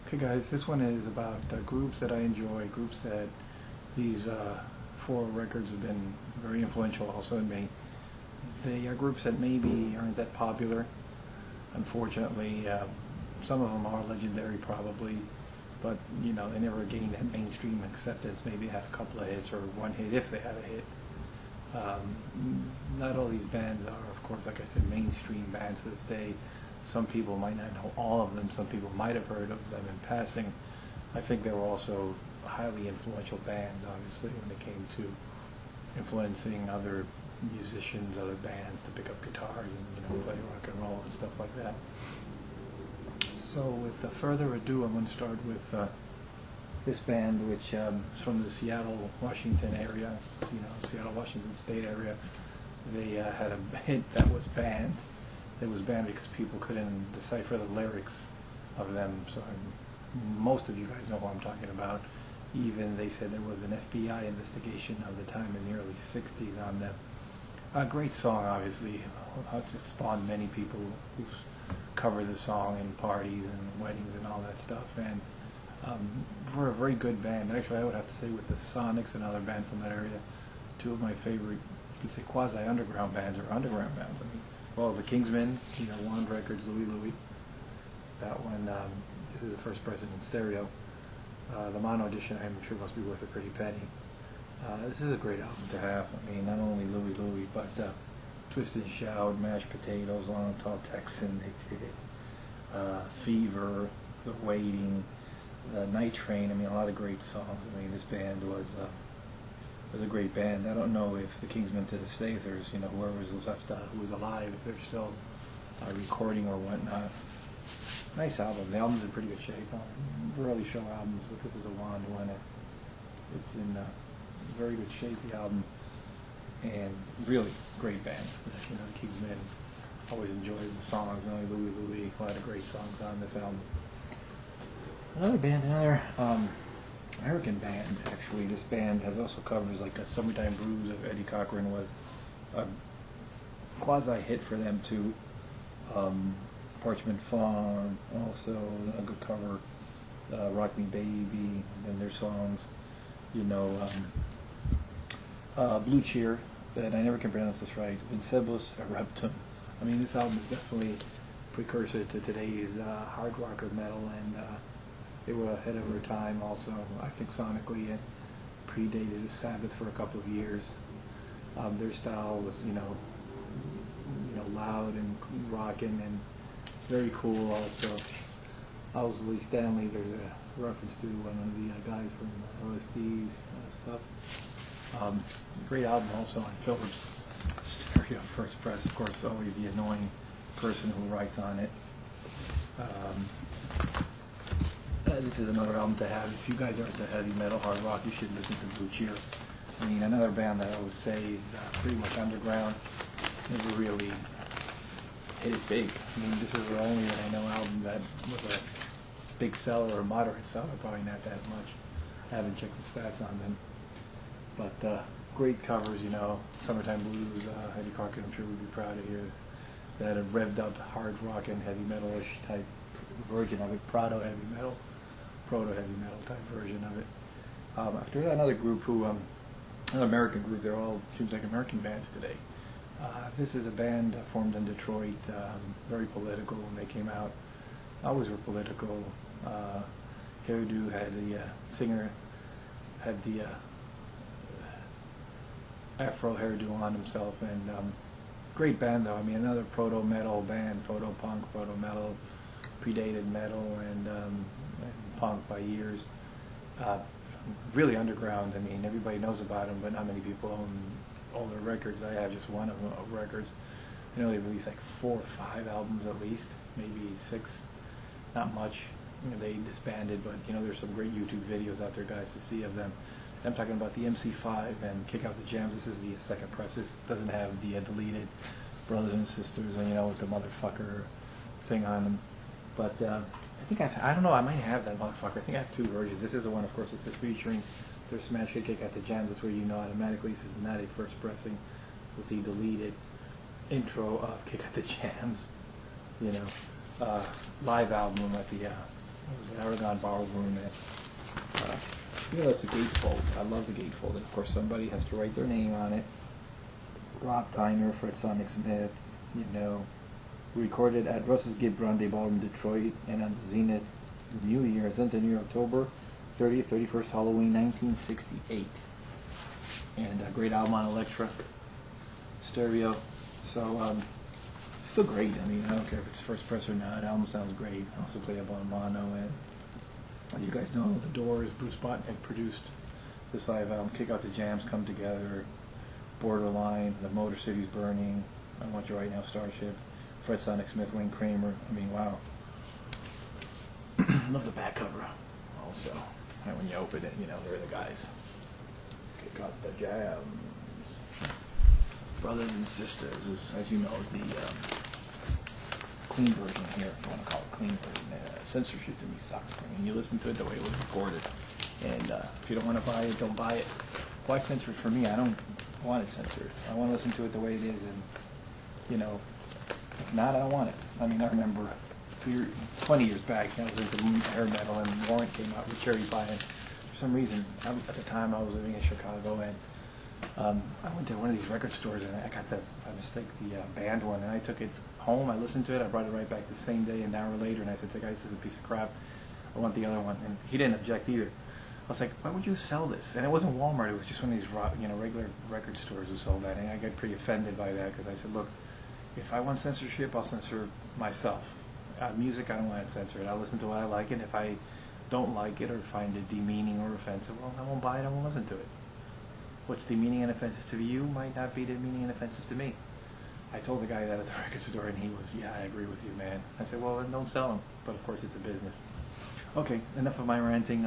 Okay guys, this one is about groups that I enjoy, groups that these four records have been very influential also in me. They are groups that maybe aren't that popular. Unfortunately, some of them are legendary probably, but you know, they never gained that mainstream acceptance. Maybe had a couple of hits or one hit if they had a hit. Not all these bands are, of course, like I said, mainstream bands to this day. Some people might not know all of them. Some people might have heard of them in passing. I think they were also highly influential bands, obviously, when it came to influencing other musicians, other bands to pick up guitars and play rock and roll and stuff like that. So, with further ado, I'm going to start with this band, which is from the Seattle, Washington area. Seattle, Washington State area. They had a hit that was banned. It was banned because people couldn't decipher the lyrics of them. So most of you guys know who I'm talking about. Even they said there was an FBI investigation of the time in the early 60s on them. A great song, obviously. It spawned many people who cover the song in parties and weddings and all that stuff. And for a very good band, actually I would have to say with the Sonics, another band from that area, two of my favorite, you could say quasi-underground bands or underground bands. Well, the Kingsmen, Locos Records, Louie. That one, this is the first person in stereo. The mono edition, I'm sure, must be worth a pretty penny. This is a great album to have. Not only Louie, but Twist and Shout, Mashed Potatoes, Long Tall Texan, Fever, The Waiting, Night Train. A lot of great songs. This band was a great band. I don't know if the Kingsmen to this day, if there's whoever's left who was alive, if they're still recording or whatnot. Nice album. The album's in pretty good shape. Rarely show albums, but this is a wand one. It's in very good shape, the album, and really great band. The Kingsmen, always enjoyed the songs. Not only Louie, a lot of great songs on this album. Another band, American band, actually. This band has also covers like a Summertime Blues of Eddie Cochran was a quasi-hit for them too. Parchment Farm, also a good cover. Rock Me Baby, and their songs. Blue Cheer, that I never can pronounce this right. Incebus Eruptum. This album is definitely a precursor to today's hard rock or metal, and they were ahead of their time also. I think sonically it predated Sabbath for a couple of years. Their style was, loud and rocking and very cool also. Owsley Stanley, there's a reference to one of the guys from OST's stuff. Great album also on Philips stereo first press. Of course, always the annoying person who writes on it. This is another album to have. If you guys are into heavy metal, hard rock, you should listen to Blue Cheer. Another band that I would say is pretty much underground. Never really hit it big. This is their only, I know, album that was a big seller or moderate seller, probably not that much. I haven't checked the stats on them. But great covers, Summertime Blues, Eddie Cochran, I'm sure would be proud of here. That have revved up hard rock and heavy metal-ish type version of it, proto-heavy metal type version of it. After that, another group who, an American group, they're all, seems like American bands today. This is a band formed in Detroit, very political when they came out. Always were political. Hairdo had the singer had the afro hairdo on himself, and great band though. Another proto-metal band, proto-punk, proto-metal, predated metal and punk by years. Really underground. Everybody knows about them, but not many people own all their records. I have just one of them, records. They've released like 4 or 5 albums at least, maybe 6. Not much. They disbanded, but there's some great YouTube videos out there, guys, to see of them. I'm talking about the MC5 and Kick Out the Jams. This is the second press. This doesn't have the deleted brothers and sisters, with the motherfucker thing on them. But I don't know, I might have that motherfucker. I think I have 2 versions. This is the one, of course, it's featuring their smash hit Kick Out the Jams. That's where automatically this is not a first pressing with the deleted intro of Kick Out the Jams. Live album at the It was Aragon Ballroom. You know, it's a gatefold. I love the gatefold. And of course, somebody has to write their name on it. Rob Tyner, Fred Sonic Smith, you know. Recorded at Russ's Gate Grande Ballroom, Detroit, and on the Zenith New Year, Zenith New Year, October 30th, 31st, Halloween, 1968. And a great album on Elektra stereo. So, still great. I mean, I don't care if it's first press or not. The album sounds great. I also play up on mono. And as you guys know, The Doors, Bruce Botnick produced this live album. Kick Out the Jams, Come Together, Borderline, The Motor City's Burning, I Want You Right Now, Starship, Fred Sonic Smith, Wayne Kramer. I mean, wow. Love the back cover also. And when you open it, you know, they're the guys. Kick Out the Jams. Brothers and Sisters is, as you know, the clean version here, if you want to call it clean version. Censorship to me sucks. I mean, you listen to it the way it was recorded. And if you don't want to buy it, don't buy it. Why censor it for me? I don't want it censored. I want to listen to it the way it is. And, you know, if not, I don't want it. I mean, I remember 20 years back, I was into hair metal, and Warrant came out with Cherry Pie. And for some reason, at the time, I was living in Chicago, and I went to one of these record stores, and I got the band one, and I took it home. I listened to it. I brought it right back the same day, an hour later, and I said to the guy, "This is a piece of crap. I want the other one." And he didn't object either. I was like, "Why would you sell this?" And it wasn't Walmart. It was just one of these, you know, regular record stores who sold that. And I got pretty offended by that because I said, "Look, if I want censorship, I'll censor myself. Music, I don't want to censor it. I'll listen to what I like, and if I don't like it or find it demeaning or offensive, well, I won't buy it. I won't listen to it. What's demeaning and offensive to you might not be demeaning and offensive to me." I told the guy that at the record store, and he was, "Yeah, I agree with you, man." I said, "Well, then don't sell them." But of course, it's a business. Okay, enough of my ranting.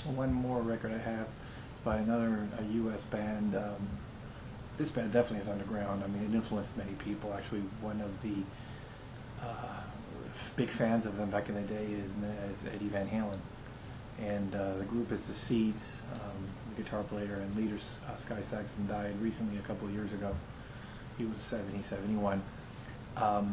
One more record I have by another U.S. band. This band definitely is underground. I mean, it influenced many people. Actually, one of the big fans of them back in the day is Eddie Van Halen. And the group is The Seeds. The guitar player and leader Sky Saxon died recently, a couple of years ago. He was 70, 71.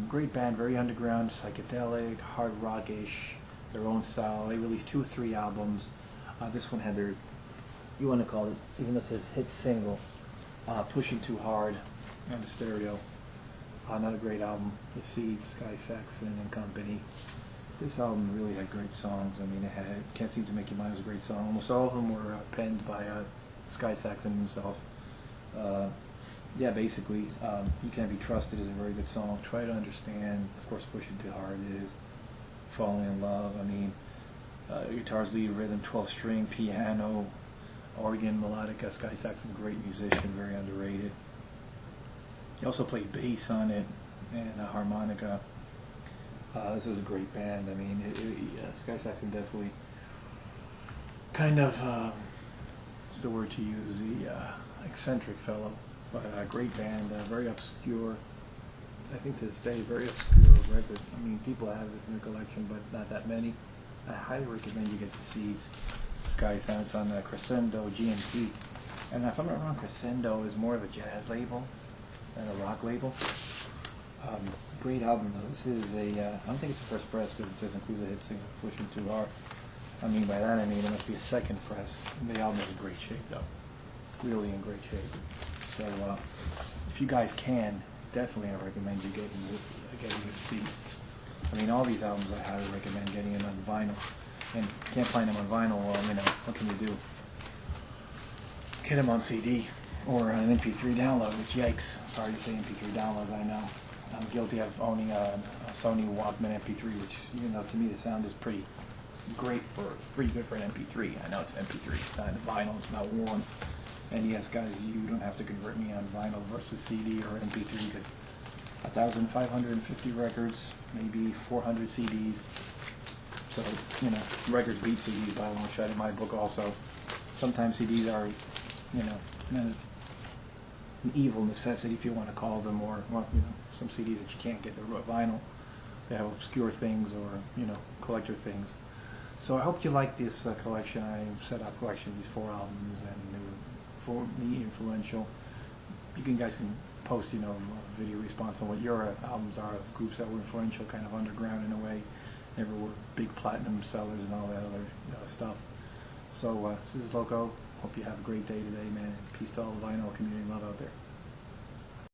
Great band, very underground, psychedelic, hard rock-ish, their own style. They released 2 or 3 albums. This one had their, you want to call it, even though it says hit single, Pushing Too Hard on the stereo. Another great album, The Seeds, Sky Saxon and Company. This album really had great songs. I mean, it had Can't Seem to Make You Mine was a great song. Almost all of them were penned by Sky Saxon himself. Yeah, basically, You Can't Be Trusted is a very good song. Try to Understand, of course, Pushing Too Hard is. Falling in Love, I mean, guitars, lead, rhythm, 12-string, piano, organ, melodica. Sky Saxon, great musician, very underrated. He also played bass on it and a harmonica. This is a great band. I mean, Sky Saxon definitely kind of, what's the word to use, the eccentric fellow. But a great band, very obscure. I think to this day, very obscure record. I mean, people have this in their collection, but it's not that many. I highly recommend you get The Seeds. Sky Sounds on Crescendo, GMT. And if I'm not wrong, Crescendo is more of a jazz label than a rock label. Great album though. This is I don't think it's a first press because it says includes a hit single, Pushing Too Hard. I mean, by that I mean it must be a second press. The album is in great shape though. Really in great shape. So if you guys can, definitely I recommend you getting The Seeds. I mean, all these albums I highly recommend getting them on vinyl. And if you can't find them on vinyl, well, you know, what can you do? Get them on CD or an MP3 download, which, yikes, sorry to say MP3 downloads, I know. I'm guilty of owning a Sony Walkman MP3, which, you know, to me the sound is pretty good for an MP3. I know it's an MP3, it's not vinyl, it's not worn. And yes, guys, you don't have to convert me on vinyl versus CD or MP3 because 1,550 records, maybe 400 CDs. So, you know, records beat CDs by a long shot in my book also. Sometimes CDs are, you know, an evil necessity, if you want to call them, or, well, you know, some CDs that you can't get the vinyl. They have obscure things or, you know, collector things. So I hope you like this collection. I set up a collection of these 4 albums, and they were, for me, influential. You guys can post, you know, a video response on what your albums are of groups that were influential, kind of underground in a way. never were big platinum sellers and all that other stuff. So this is Loco. Hope you have a great day today, man. And peace to all the vinyl community love out there.